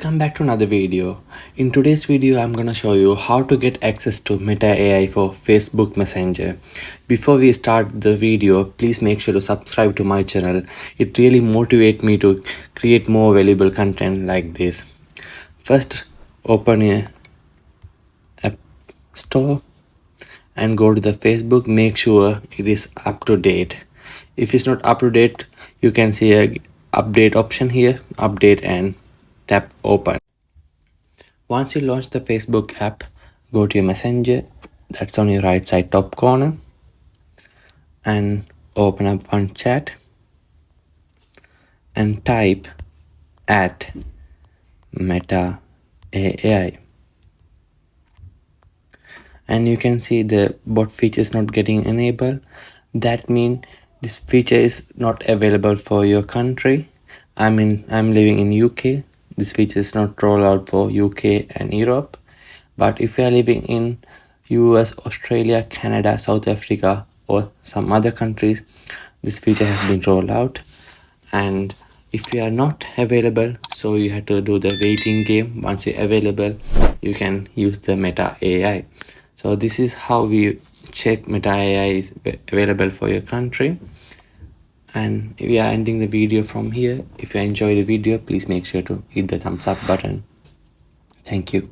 Welcome back to another video. In today's video, I'm gonna show you how to get access to Meta AI for Facebook Messenger. Before we start the video, please make sure to subscribe to my channel. It really motivates me to create more valuable content like this. First, open a app store and go to the Facebook. Make sure it is up to date. If it's not up to date, you can see a update option here. Update and tap open. Once you launch the Facebook app, go to your Messenger, that's on your right side top corner, and open up one chat and type at Meta AI. And you can see the bot feature is not getting enabled. That means this feature is not available for your country. I'm living in UK. This feature is not rolled out for UK and Europe. But if you are living in US, Australia, Canada, South Africa, or some other countries, this feature has been rolled out. And if you are not available, so you have to do the waiting game. Once you're available, you can use the Meta AI. So this is how we check Meta AI is available for your country. And we are ending the video from here. If you enjoy the video, please make sure to hit the thumbs up button. Thank you.